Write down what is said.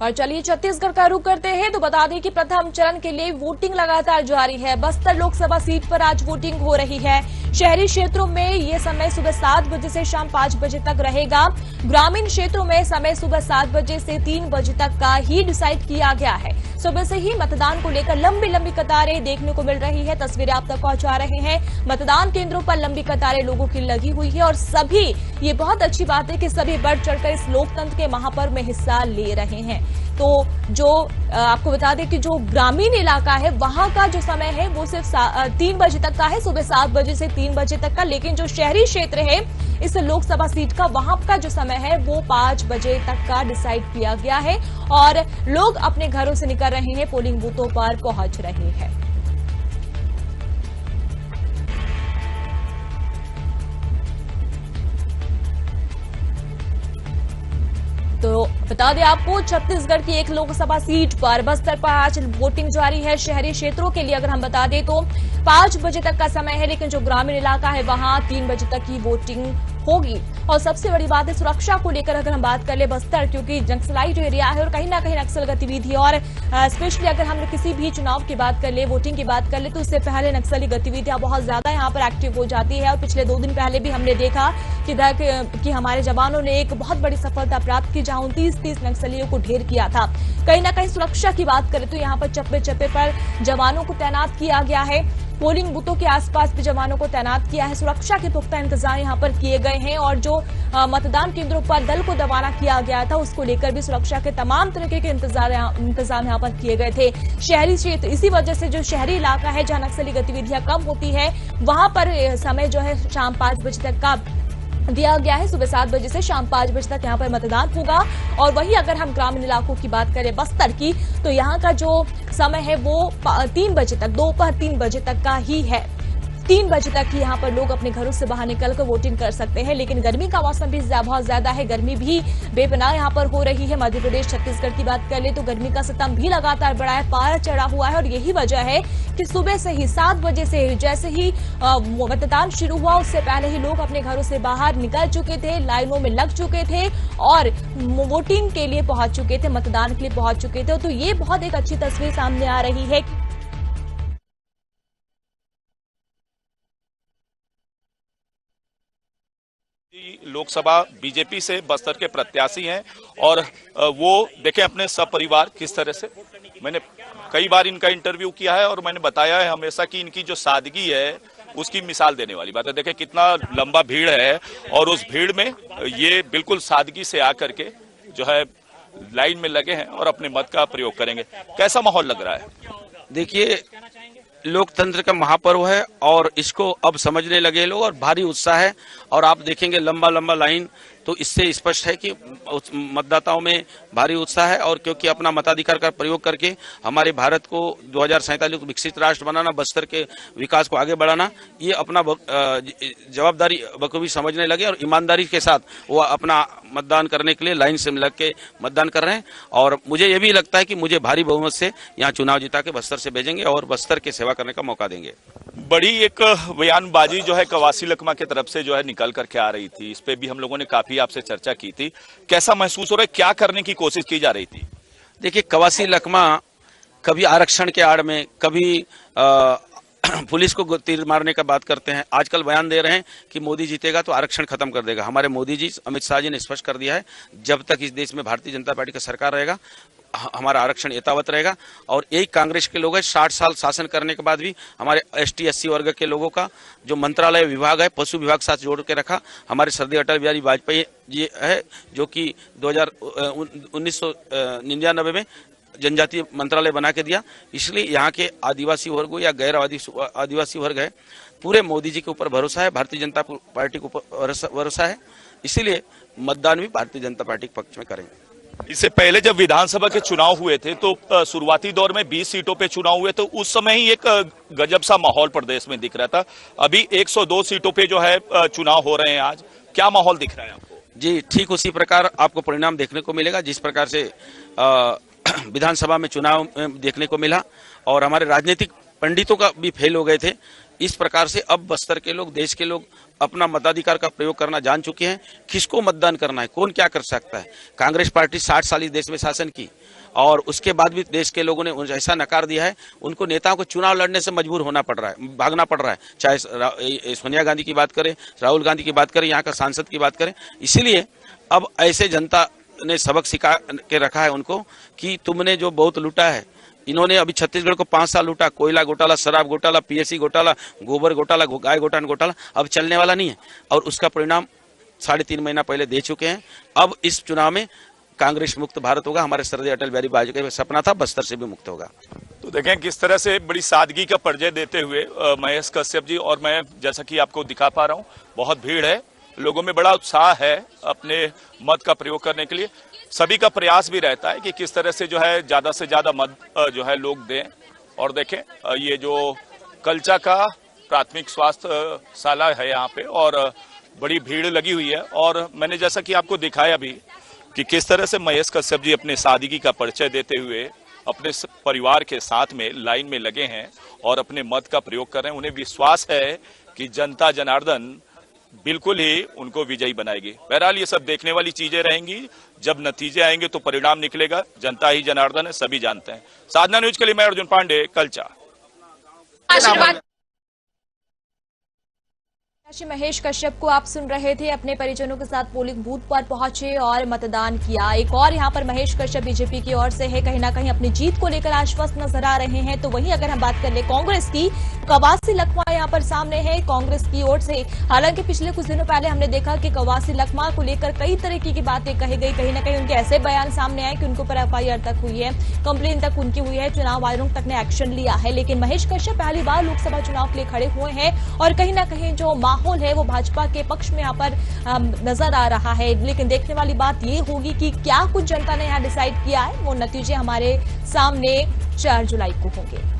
और चलिए छत्तीसगढ़ का रुख करते हैं तो बता दें कि प्रथम चरण के लिए वोटिंग लगातार जारी है। बस्तर लोकसभा सीट पर आज वोटिंग हो रही है। शहरी क्षेत्रों में ये समय सुबह 7 बजे से शाम 5 बजे तक रहेगा। ग्रामीण क्षेत्रों में समय सुबह 7 बजे से 3 बजे तक का ही डिसाइड किया गया है। सुबह से ही मतदान को लेकर लंबी लंबी कतारें देखने को मिल रही है। तस्वीरें आप तक पहुंचा रहे हैं। मतदान केंद्रों पर लंबी कतारें लोगों की लगी हुई है और सभी, ये बहुत अच्छी बात है कि सभी बढ़ चढ़कर इस लोकतंत्र के महापर्व में हिस्सा ले रहे हैं। तो जो आपको बता दें कि जो ग्रामीण इलाका है वहां का जो समय है वो सिर्फ 3 बजे तक का है, सुबह 7 बजे से 3 बजे तक का। लेकिन जो शहरी क्षेत्र है इस लोकसभा सीट का, वहां का जो समय है वो 5 बजे तक का डिसाइड किया गया है और लोग अपने घरों से निकल रहे हैं, पोलिंग बूथों पर पहुंच रहे हैं। तो बता दें आपको, छत्तीसगढ़ की एक लोकसभा सीट पर बस्तर पर आज वोटिंग जारी है। शहरी क्षेत्रों के लिए अगर हम बता दें तो 5 बजे तक का समय है, लेकिन जो ग्रामीण इलाका है वहां 3 बजे तक की वोटिंग होगी। और सबसे बड़ी बात है सुरक्षा को लेकर अगर हम बात कर ले बस्तर, क्योंकि नक्सलाइट एरिया है और कहीं ना कहीं नक्सल गतिविधि, और स्पेशली अगर हम किसी भी चुनाव की बात कर ले, वोटिंग की बात कर ले, तो उससे पहले नक्सली गतिविधियां बहुत ज्यादा यहाँ पर एक्टिव हो जाती है। और पिछले 2 दिन पहले भी हमने देखा कि हमारे जवानों ने एक बहुत बड़ी सफलता प्राप्त की, जहां 29-30 नक्सलियों को ढेर किया था। कहीं ना कहीं सुरक्षा की बात करें तो यहाँ पर चप्पे चप्पे पर जवानों को तैनात किया गया है। पोलिंग बूथों के आसपास भी जवानों को तैनात किया है। सुरक्षा के पुख्ता इंतजाम यहाँ पर किए गए हैं और जो मतदान केंद्रों पर दल को रवाना किया गया था उसको लेकर भी सुरक्षा के तमाम तरीके के इंतजाम यहाँ पर किए गए थे। शहरी क्षेत्र, इसी वजह से जो शहरी इलाका है जहाँ नक्सली गतिविधियां कम होती है वहां पर समय जो है शाम 5 बजे तक का दिया गया है। सुबह 7 बजे से शाम 5 बजे तक यहाँ पर मतदान होगा। और वही अगर हम ग्रामीण इलाकों की बात करें बस्तर की, तो यहाँ का जो समय है वो 3 बजे तक, दोपहर 3 बजे तक का ही है। 3 बजे तक ही यहाँ पर लोग अपने घरों से बाहर निकलकर वोटिंग कर सकते हैं। लेकिन गर्मी का मौसम भी बहुत ज्यादा है, गर्मी भी बेपनाह यहाँ पर हो रही है। मध्य प्रदेश छत्तीसगढ़ की बात कर ले तो गर्मी का सितम भी लगातार बढ़ा है, पारा चढ़ा हुआ है। और यही वजह है कि सुबह से ही 7 बजे से जैसे ही मतदान शुरू हुआ उससे पहले ही लोग अपने घरों से बाहर निकल चुके थे, लाइनों में लग चुके थे और वोटिंग के लिए पहुंच चुके थे, मतदान के लिए पहुंच चुके थे। तो ये बहुत एक अच्छी तस्वीर सामने आ रही है। लोकसभा बीजेपी से बस्तर के प्रत्याशी हैं और वो देखें अपने सपरिवार किस तरह से, मैंने कई बार इनका इंटरव्यू किया है और मैंने बताया है हमेशा कि इनकी जो सादगी है उसकी मिसाल देने वाली बात है। देखें कितना लंबा भीड़ है और उस भीड़ में ये बिल्कुल सादगी से आकर के जो है लाइन में लगे हैं और अपने मत का प्रयोग करेंगे। कैसा माहौल लग रहा है? देखिए, लोकतंत्र का महापर्व है और इसको अब समझने लगे लोग और भारी उत्साह है। और आप देखेंगे लंबा लंबा लाइन, तो इससे स्पष्ट है कि मतदाताओं में भारी उत्साह है। और क्योंकि अपना मताधिकार का प्रयोग करके हमारे भारत को 2047 विकसित राष्ट्र बनाना, बस्तर के विकास को आगे बढ़ाना, ये अपना जवाबदारी बखूबी समझने लगे और ईमानदारी के साथ वो अपना मतदान करने के लिए लाइन से लग के मतदान कर रहे हैं। और मुझे ये भी लगता है कि मुझे भारी बहुमत से यहाँ चुनाव जिता के बस्तर से भेजेंगे और बस्तर की सेवा करने का मौका देंगे। बड़ी एक बयानबाजी जो है कवासी लखमा की तरफ से जो है निकल करके आ रही थी, इस पे भी हम लोगों ने काफी आपसे चर्चा की थी। कैसा महसूस हो रहा है, क्या करने की कोशिश की जा रही थी? देखिए, कवासी लखमा कभी आरक्षण के आड़ में, कभी पुलिस को तीर मारने का बात करते हैं। आजकल बयान दे रहे हैं कि मोदी जीतेगा तो आरक्षण खत्म कर देगा। हमारे मोदी जी, अमित शाह जी ने स्पष्ट कर दिया है, जब तक इस देश में भारतीय जनता पार्टी का सरकार रहेगा हमारा आरक्षण यथावत रहेगा। और यही कांग्रेस के लोग हैं, 60 साल शासन करने के बाद भी हमारे ST SC वर्ग के लोगों का जो मंत्रालय विभाग है, पशु विभाग साथ जोड़ के रखा। हमारे श्रद्धेय अटल बिहारी वाजपेयी जी है जो कि 1999 में जनजातीय मंत्रालय बना के दिया। इसलिए यहाँ के आदिवासी वर्ग हो या गैर आदिवासी वर्ग है, पूरे मोदी जी के ऊपर भरोसा है, भारतीय जनता पार्टी के ऊपर भरोसा है। इसीलिए मतदान भी भारतीय जनता पार्टी के पक्ष में करेंगे। इससे पहले जब विधानसभा के चुनाव हुए थे तो शुरुआती दौर में 20 सीटों पे चुनाव हुए, तो उस समय ही एक गजब सा माहौल प्रदेश में दिख रहा था। अभी 102 सीटों पे जो है चुनाव हो रहे हैं, आज क्या माहौल दिख रहा है आपको? जी, ठीक उसी प्रकार आपको परिणाम देखने को मिलेगा जिस प्रकार से विधानसभा में चुनाव देखने को मिला। और हमारे राजनीतिक पंडितों का भी फेल हो गए थे। इस प्रकार से अब बस्तर के लोग, देश के लोग अपना मताधिकार का प्रयोग करना जान चुके हैं। किसको मतदान करना है, कौन क्या कर सकता है। कांग्रेस पार्टी 60 साल इस देश में शासन की और उसके बाद भी देश के लोगों ने ऐसा नकार दिया है, उनको नेताओं को चुनाव लड़ने से मजबूर होना पड़ रहा है, भागना पड़ रहा है। चाहे सोनिया गांधी की बात करें, राहुल गांधी की बात करें, यहाँ का सांसद की बात करें। इसीलिए अब ऐसे जनता ने सबक सिखा के रखा है उनको कि तुमने जो बहुत लूटा है, इन्होंने अभी छत्तीसगढ़ को 5 साल लूटा, कोयला घोटाला, शराब घोटाला, पीएससी घोटाला, गोबर घोटाला, गाय घोटाला, अब चलने वाला नहीं है और उसका परिणाम 3.5 महीना पहले दे चुके हैं। अब इस चुनाव में कांग्रेस मुक्त भारत होगा। हमारे श्रद्धेय अटल बिहारी वाजपेयी का सपना था, बस्तर से भी मुक्त होगा। तो देखें किस तरह से बड़ी सादगी का परिचय देते हुए महेश कश्यप जी, और मैं जैसा कि आपको दिखा पा रहा हूँ बहुत भीड़ है, लोगों में बड़ा उत्साह है अपने मत का प्रयोग करने के लिए। सभी का प्रयास भी रहता है कि किस तरह से जो है ज्यादा से ज्यादा मत जो है लोग दें। और देखें ये जो कल्चा का प्राथमिक स्वास्थ्य शाला है यहाँ पे और बड़ी भीड़ लगी हुई है। और मैंने जैसा कि आपको दिखाया भी कि किस तरह से महेश कश्यप जी अपने सादगी का परिचय देते हुए अपने परिवार के साथ में लाइन में लगे हैं और अपने मत का प्रयोग कर रहे हैं। उन्हें विश्वास है कि जनता जनार्दन बिल्कुल ही उनको विजयी बनाएगी। बहरहाल ये सब देखने वाली चीजें रहेंगी, जब नतीजे आएंगे तो परिणाम निकलेगा। जनता ही जनार्दन है, सभी जानते हैं। साधना न्यूज के लिए मैं अर्जुन पांडे, कल्चा। महेश कश्यप को आप सुन रहे थे, अपने परिजनों के साथ पोलिंग बूथ पर पहुंचे और मतदान किया। एक और यहां पर महेश कश्यप बीजेपी की ओर से है, कहीं ना कहीं अपनी जीत को लेकर आश्वस्त नजर आ रहे हैं। तो वहीं अगर हम बात कर ले कांग्रेस की, कवासी लखमा यहां पर सामने है कांग्रेस की ओर से। हालांकि पिछले कुछ दिनों पहले हमने देखा कि कवासी लखमा को लेकर कई तरह की बातें कही गई, कहीं ना कहीं उनके ऐसे बयान सामने आए कि उनको पर FIR तक हुई है, कंप्लेन तक उनकी हुई है, चुनाव आयोग तक ने एक्शन लिया है। लेकिन महेश कश्यप पहली बार लोकसभा चुनाव के लिए खड़े हुए हैं और कहीं ना कहीं जो माहौल है वो भाजपा के पक्ष में यहाँ पर नजर आ रहा है। लेकिन देखने वाली बात ये होगी कि क्या कुछ जनता ने यहाँ डिसाइड किया है, वो नतीजे हमारे सामने 4 जुलाई को होंगे।